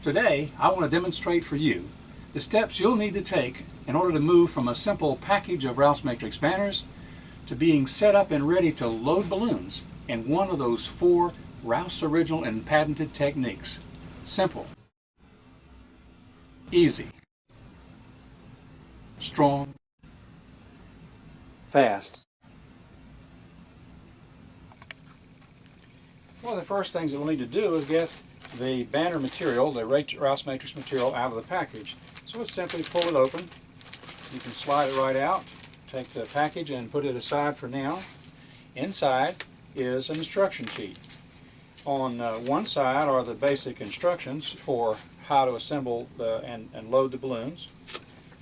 Today, I want to demonstrate for you the steps you'll need to take in order to move from a simple package of Rouse Matrix banners to being set up and ready to load balloons in one of those 4 Rouse original and patented techniques. Simple, easy, strong, fast. One of the first things that we'll need to do is get the banner material, the Rouse Matrix material, out of the package. So we'll simply pull it open. You can slide it right out, take the package and put it aside for now. Inside is an instruction sheet. On one side are the basic instructions for how to assemble and load the balloons.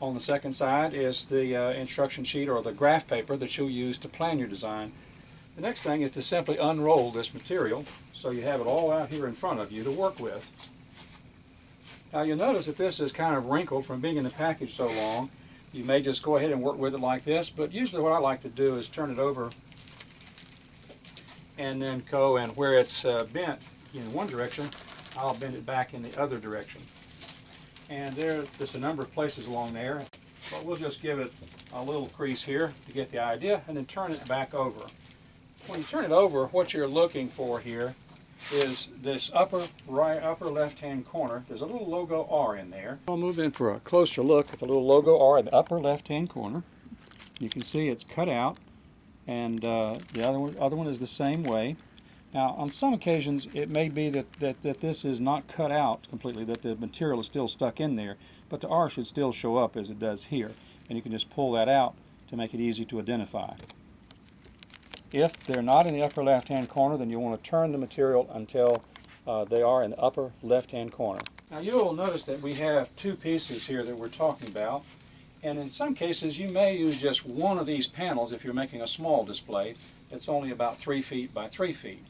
On the second side is the instruction sheet or the graph paper that you'll use to plan your design. The next thing is to simply unroll this material so you have it all out here in front of you to work with. Now you'll notice that this is kind of wrinkled from being in the package so long. You may just go ahead and work with it like this, but usually what I like to do is turn it over and then go, and where it's bent in one direction, I'll bend it back in the other direction. And there's a number of places along there, but we'll just give it a little crease here to get the idea and then turn it back over. When you turn it over, what you're looking for here is this upper left-hand corner. There's a little logo R in there. I'll move in for a closer look at the little logo R in the upper left-hand corner. You can see it's cut out, and the other one is the same way. Now, on some occasions, it may be that this is not cut out completely, that the material is still stuck in there, but the R should still show up as it does here, and you can just pull that out to make it easy to identify. If they're not in the upper left-hand corner, then you want to turn the material until they are in the upper left-hand corner. Now you'll notice that we have 2 pieces here that we're talking about, and in some cases you may use just one of these panels if you're making a small display that's only about 3 feet by 3 feet.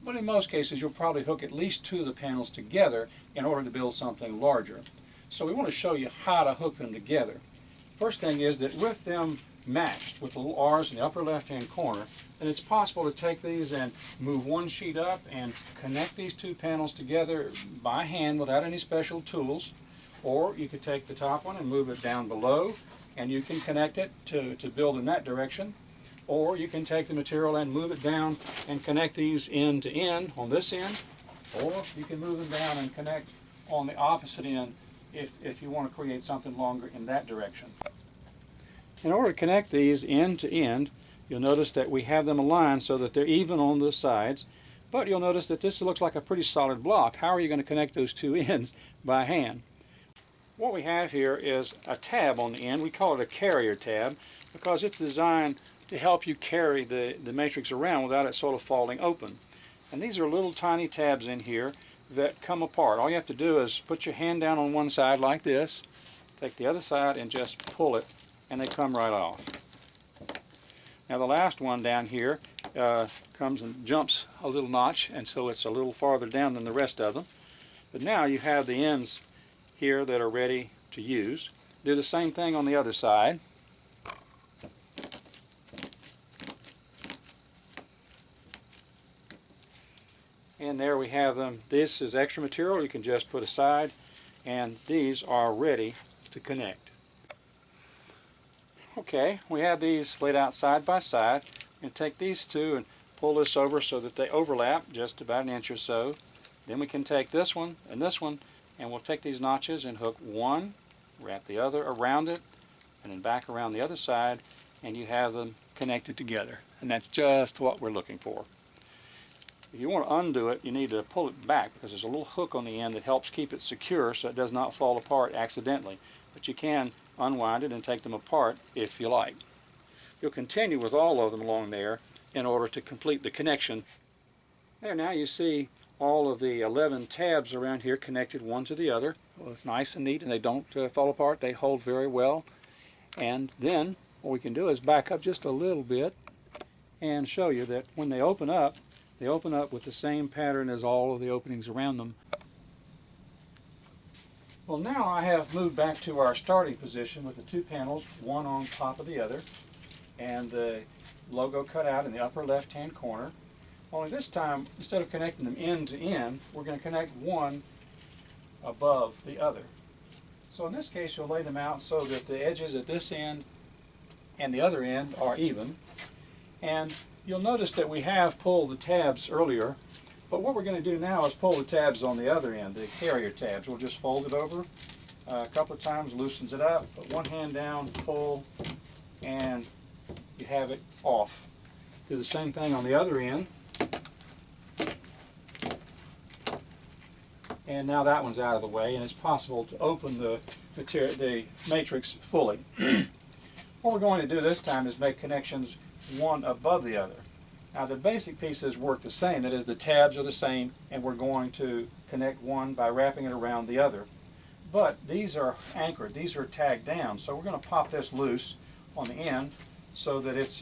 But in most cases you'll probably hook at least 2 of the panels together in order to build something larger. So we want to show you how to hook them together. First thing is that with them matched with the little R's in the upper left-hand corner, then it's possible to take these and move one sheet up and connect these 2 panels together by hand without any special tools. Or you could take the top one and move it down below, and you can connect it to build in that direction. Or you can take the material and move it down and connect these end to end on this end. Or you can move them down and connect on the opposite end if you want to create something longer in that direction. In order to connect these end to end, you'll notice that we have them aligned so that they're even on the sides, but you'll notice that this looks like a pretty solid block. How are you going to connect those 2 ends by hand? What we have here is a tab on the end. We call it a carrier tab because it's designed to help you carry the matrix around without it sort of falling open. And these are little tiny tabs in here that come apart. All you have to do is put your hand down on one side like this, take the other side and just pull it, and they come right off. Now the last one down here comes and jumps a little notch, and so it's a little farther down than the rest of them. But now you have the ends here that are ready to use. Do the same thing on the other side. And there we have them. This is extra material you can just put aside, and these are ready to connect. Okay, we have these laid out side by side. And take these 2 and pull this over so that they overlap just about an inch or so. Then we can take this one, and we'll take these notches and hook one, wrap the other around it, and then back around the other side, and you have them connected together. And that's just what we're looking for. If you want to undo it, you need to pull it back because there's a little hook on the end that helps keep it secure so it does not fall apart accidentally. But you can unwind it and take them apart if you like. You'll continue with all of them along there in order to complete the connection. There, now you see all of the 11 tabs around here connected one to the other. Well, it's nice and neat, and they don't fall apart. They hold very well. And then what we can do is back up just a little bit and show you that when they open up with the same pattern as all of the openings around them. Well, now I have moved back to our starting position with the 2 panels, one on top of the other, and the logo cut out in the upper left-hand corner. Only this time, instead of connecting them end to end, we're going to connect one above the other. So in this case, you'll lay them out so that the edges at this end and the other end are even. And you'll notice that we have pulled the tabs earlier, but what we're going to do now is pull the tabs on the other end, the carrier tabs. We'll just fold it over a couple of times, loosens it up, put one hand down, pull, and you have it off. Do the same thing on the other end. And now that one's out of the way, and it's possible to open the matrix fully. What we're going to do this time is make connections one above the other. Now the basic pieces work the same, that is the tabs are the same, and we're going to connect one by wrapping it around the other. But these are anchored, these are tagged down, so we're going to pop this loose on the end so that it's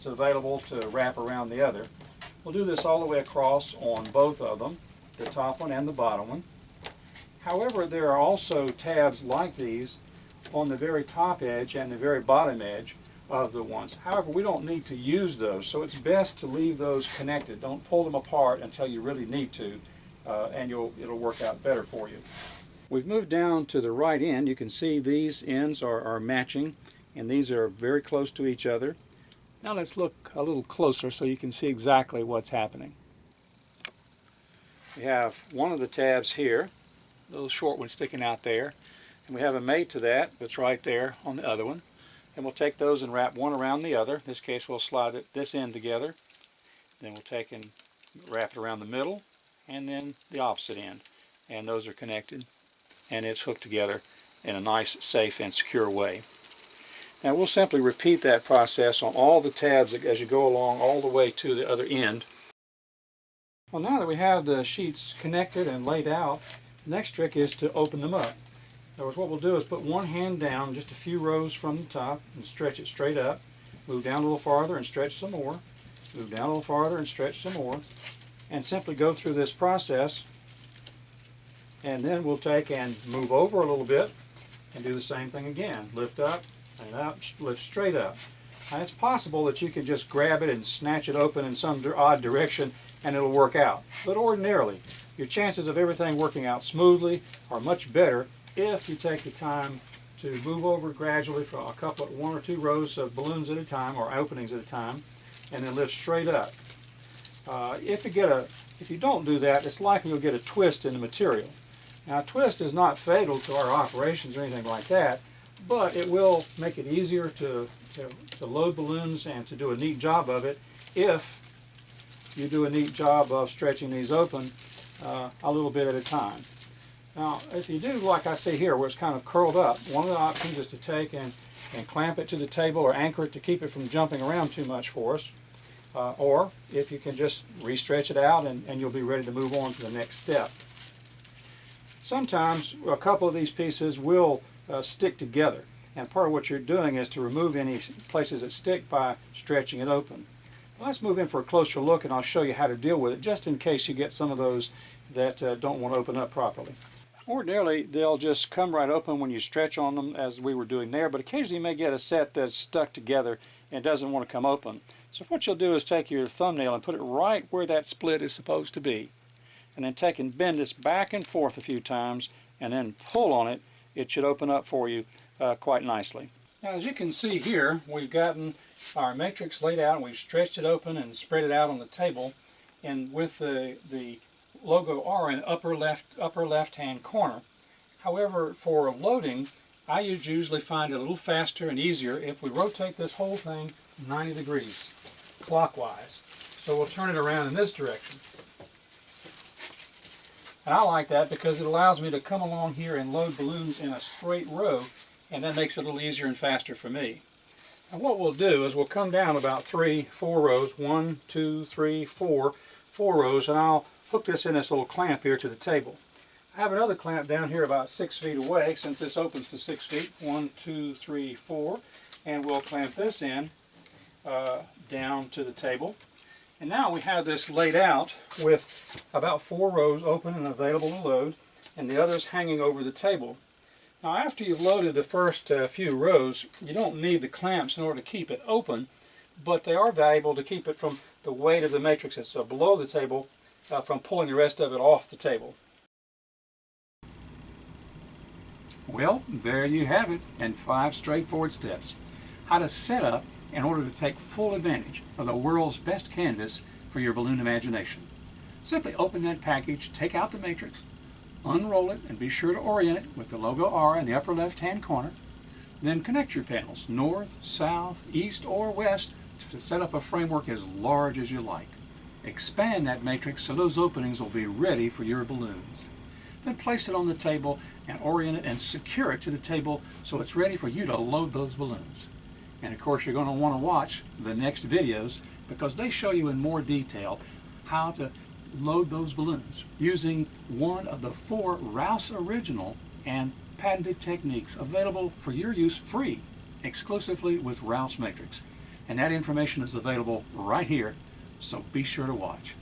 available to wrap around the other. We'll do this all the way across on both of them, the top one and the bottom one. However, there are also tabs like these on the very top edge and the very bottom edge of the ones. However, we don't need to use those, so it's best to leave those connected. Don't pull them apart until you really need to, and it'll work out better for you. We've moved down to the right end. You can see these ends are matching, and these are very close to each other. Now let's look a little closer so you can see exactly what's happening. We have one of the tabs here, a little short one sticking out there, and we have a mate to that that's right there on the other one. And we'll take those and wrap one around the other. In this case, we'll slide this end together. Then we'll take and wrap it around the middle, and then the opposite end. And those are connected, and it's hooked together in a nice, safe, and secure way. Now we'll simply repeat that process on all the tabs as you go along all the way to the other end. Well, now that we have the sheets connected and laid out, the next trick is to open them up. In other words, what we'll do is put one hand down just a few rows from the top and stretch it straight up. Move down a little farther and stretch some more. Move down a little farther and stretch some more. And simply go through this process. And then we'll take and move over a little bit and do the same thing again. Lift up and up, lift straight up. Now it's possible that you can just grab it and snatch it open in some odd direction and it'll work out. But ordinarily, your chances of everything working out smoothly are much better if you take the time to move over gradually for one or two rows of balloons at a time, or openings at a time, and then lift straight up. If you don't do that, it's likely you'll get a twist in the material. Now, a twist is not fatal to our operations or anything like that, but it will make it easier to load balloons and to do a neat job of it if you do a neat job of stretching these open a little bit at a time. Now, if you do like I see here, where it's kind of curled up, one of the options is to take and clamp it to the table or anchor it to keep it from jumping around too much for us. Or if you can just re-stretch it out and you'll be ready to move on to the next step. Sometimes a couple of these pieces will stick together, and part of what you're doing is to remove any places that stick by stretching it open. Well, let's move in for a closer look, and I'll show you how to deal with it, just in case you get some of those that don't want to open up properly. Ordinarily, they'll just come right open when you stretch on them, as we were doing there, but occasionally you may get a set that's stuck together and doesn't want to come open. So what you'll do is take your thumbnail and put it right where that split is supposed to be, and then take and bend this back and forth a few times, and then pull on it. It should open up for you quite nicely. Now, as you can see here, we've gotten our matrix laid out, and we've stretched it open and spread it out on the table, and with the logo R in upper left hand corner. However, for loading, I usually find it a little faster and easier if we rotate this whole thing 90 degrees clockwise. So we'll turn it around in this direction. And I like that because it allows me to come along here and load balloons in a straight row, and that makes it a little easier and faster for me. And what we'll do is we'll come down about 3-4 rows, 1, 2, 3, 4 rows, and I'll hook this in this little clamp here to the table. I have another clamp down here about 6 feet away, since this opens to 6 feet. 1, 2, 3, 4, and we'll clamp this in down to the table. And now we have this laid out with about 4 rows open and available to load, and the others hanging over the table. Now, after you've loaded the first few rows, you don't need the clamps in order to keep it open, but they are valuable to keep it from the weight of the matrix that's below the table from pulling the rest of it off the table. Well, there you have it in 5 straightforward steps. How to set up in order to take full advantage of the world's best canvas for your balloon imagination. Simply open that package, take out the matrix, unroll it, and be sure to orient it with the logo R in the upper left-hand corner. Then connect your panels north, south, east, or west to set up a framework as large as you like. Expand that matrix so those openings will be ready for your balloons. Then place it on the table and orient it and secure it to the table so it's ready for you to load those balloons. And of course, you're going to want to watch the next videos because they show you in more detail how to load those balloons using one of the 4 Rouse original and patented techniques available for your use free exclusively with Rouse Matrix. And that information is available right here, so be sure to watch.